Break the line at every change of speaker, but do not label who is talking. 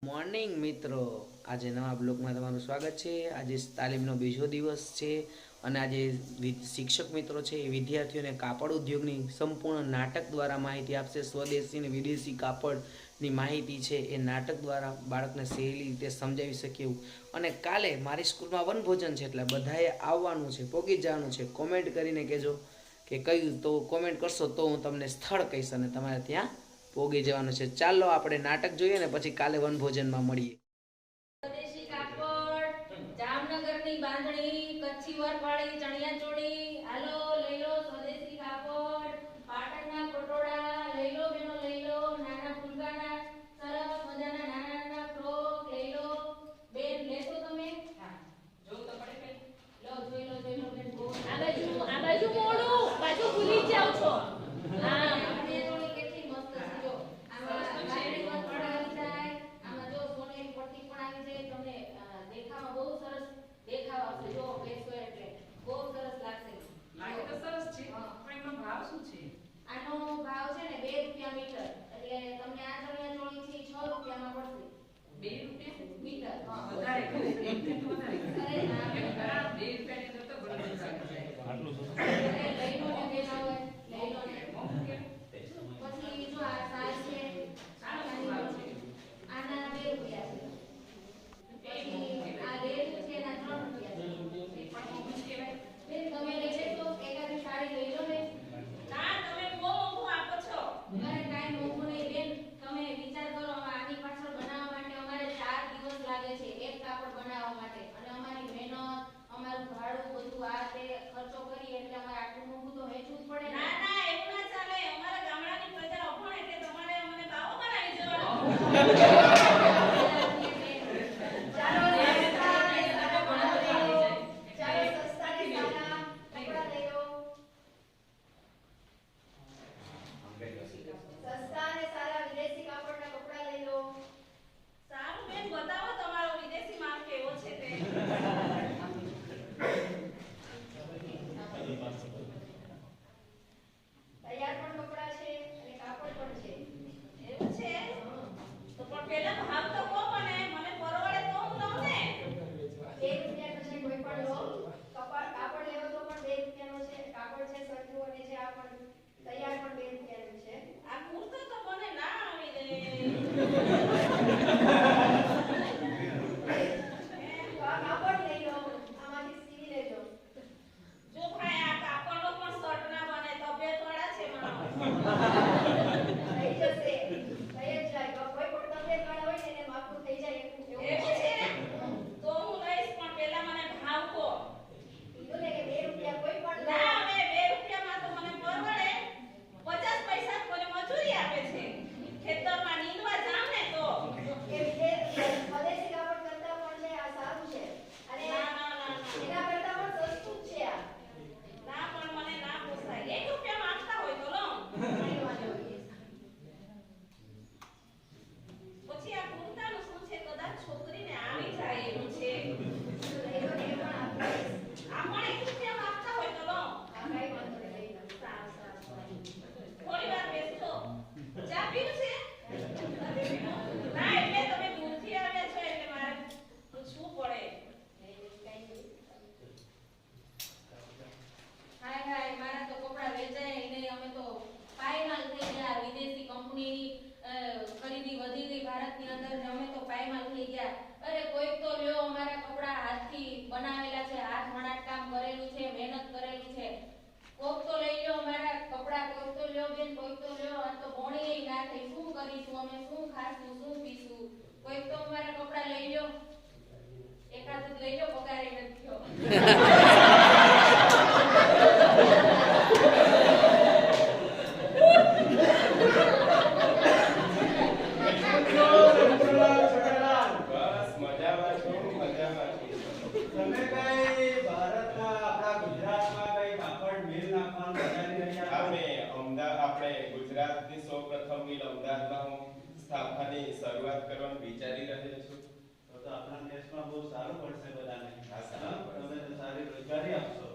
Morning મિત્રો, આજે નવા બ્લોગમાં તમારું સ્વાગત છે। આજે તાલીમનો બીજો દિવસ છે અને આજે શિક્ષક મિત્રો છે એ વિદ્યાર્થીઓને કાપડ ઉદ્યોગની સંપૂર્ણ નાટક દ્વારા માહિતી આપશે। સ્વદેશી અને વિદેશી કાપડની માહિતી છે એ નાટક દ્વારા બાળકને સહેલી રીતે સમજાવી શકે એવું। અને કાલે મારી સ્કૂલમાં વનભોજન છે એટલે બધાએ આવવાનું છે, પોગી જવાનું છે। કોમેન્ટ કરીને કહેજો કે કયું, તો કોમેન્ટ કરશો તો હું તમને સ્થળ કહીશ અને તમારે ત્યાં પોગી જવાનું છે। ચાલો આપણે નાટક જોઈએ ને પછી કાલે વનભોજનમાં મળીએ।
સ્વદેશી કાપડ, જામનગરની બાંધણી, કચ્છી વર્કવાળી ચણિયા ચોળી, હાલો લઈ લો સ્વદેશી કાપડ, પાટણના પટોળા લઈ લો બેનો લઈ લો, નાના ફૂલકાના સરસ મજાના નાના નાના ફ્રોક લઈ લો બેન, લેશો તમે? હા, જો તો પડે બેન, લો જોઈ લો બેન, આ બાજુ મોડું, બાજુ ભૂલી જાવ છો। હા, ચણિયા ચોળી કેટલી મસ્ત છે જો, આમાં બાંધણી વર્ક આવી જાય, આમાં જો સોનેરી પટ્ટી પણ આવી જાય, તમને દેખામાં બહુ સરસ દેખાવ આવશે। જો બેસો એટલે બહુ સરસ લાગશે।
લાગે તો સરસ છે, પણ એનો ભાવ શું છે?
આનો ભાવ છે ને 2 રૂપિયા મીટર, એટલે તમને આ ચણિયા ચોળી છે 6 રૂપિયામાં પડશે।
2 રૂપિયા
મીટર? હા,
વધારે કરે, 1 રૂપિયા વધારે કરે।
અરે ના,
એમ ખરા 2 રૂપિયાની અંદર તો ઘણું બધું આવી જાય।
અરે લઈ લો ને બેન, હવે લઈ લો ને। પછી જો આ સાલ છે,
આનો શું ભાવ છે?
આના 2 રૂપિયા છે। પછી આ રેડ છે એના 3 રૂપિયા છે।
એ પણ મોંઘું જ કહેવાય।
બેન તમે લઈ લેશો? એકાદી સાડી લઈ લો ને।
ના, તમે બહુ મોંઘું આપો છો।
અરે કાંઈ મોંઘું નહીં બેન, તમે વિચાર કરો, આની પાછળ બનાવવા માટે અમારે 4 દિવસ લાગે છે, એક કાપડ બનાવવા માટે, અને અમારી મહેનત, અમારું ભાડું, બધું આ તે ખર્ચો કરી એટલે અમારે આટલું મોંઘું તો વેચવું જ પડે ને।
ના ના, એવું ના ચાલે। અમારા ગામડાની પ્રજા અભણ એટલે તમારે અમને ભાવો બનાવી દેવાનો।
ચાલો સસ્તા ને સારા કપડાં લઈ લો, ચાલો સસ્તા ને સારા કપડાં લઈ લો, સસ્તા ને સારા વિદેશી કાપડના કપડાં લઈ લો।
સારું બેન, બતાવો તમારો વિદેશી માલ કેવો છે તે।
તૈયાર પણ કપડાં છે અને કાપડ પણ છે।
એવું છે? તો પણ પહેલા ભાવ તો કહો, મને પરવડે તો હું લઉં ને।
2 રૂપિયાનો છે, કોઈ પણ લો, કાપડ લેવો તો પણ 2 રૂપિયાનો છે, કાપડ છે સરખું, અને જે આ પણ તૈયાર પણ 2 રૂપિયાનું છે।
આ કુર્તો તો મને ના આવી રે।
તો આ કાપડ લઈ લો, આમાંથી સીવી લેજો।
જો ભાઈ, આ કાપડનો પણ શર્ટ ના બને, તબિયત વાળા છે મારો।
થઈ જશે, થઈ જ જાય, કોઈ પણ તબિયત વાળા હોય ને એને માફું થઈ જાય એવું
એવું છે? તો હું લઈશ, પણ પહેલા મને ભાવ કહો।
કીધું ને કે 2 રૂપિયા કોઈ પણ લો।
ના, હવે 2 રૂપિયામાં તો મને પરવડે। 50 પૈસા મને મજૂરી આપે છે, ખેતરમાં નીંદવા જાવ ને તો।
એ વિદેશી સ્વદેશી કાપડ કરતા પણ છે આ સારું છે, અને
ના ના ના ના,
એના કરતા પણ સસ્તું જ છે આ।
ના પણ મને ના પોસાય। 1 રૂપિયામાં આપતા હોય તો લઉં।
નહીં વાંધો નહીં।
પછી આ કુર્તાનું શું છે? કદાચ છોકરીને આવી જાય એવું છે।
લઈ લો ને, એ પણ આપીશ।
આ પણ 1 રૂપિયામાં આપતા હોય તો લઉં।
હા, કાંઈ વાંધો નહીં, લઈ લો।
સારું સારું સારું। થોડી વાર બેસજો। ચા પીવું છે? ના, એટલે તમે દૂરથી આવ્યા છો એટલે મારે પૂછવું પડે।
હાય હાય, મારા તો કપડા વેચાય નહીં, અમે તો પાયમાલ થઈ ગયા। વિદેશી કંપની ખરીદી વધી ગઈ ભારતની અંદર, ને અમે તો પાયમાલ થઈ ગયા। અરે કોઈક તો લ્યો, અમારા કપડા હાથથી બનાવેલા છે, હાથ વણાટ કામ કરેલું છે, મહેનત કરેલી છે। કોઈક તો લઈ લ્યો અમારા કપડા, કોઈક તો લ્યો બેન, કોઈક તો લ્યો। આ તો ભણીએ ના થઈ, શું કરીશું અમે, શું ખાશું, શું પીશું? કોઈક તો અમારા કપડા લઈ લ્યો, એકાદું લઈ લ્યો, પગારે નથી થયો।
બસ મજામાં છું, મજામાં છું।
તમે કઈ ભારતમાં આપણા ગુજરાતમાં કઈ કાપડ મિલ નાખવાનું વિચારી રહ્યા છો?
આપણે ગુજરાતની સૌપ્રથમ મિલ અમદાવાદમાં હું સ્થાપનાની શરૂઆત કરવાનું વિચારી રહ્યો છું।
તો આપણા દેશમાં બહુ સારું પડશે બધાને।
હા, સારું પડશે।
તમે તો સારી રોજગારી આપશો।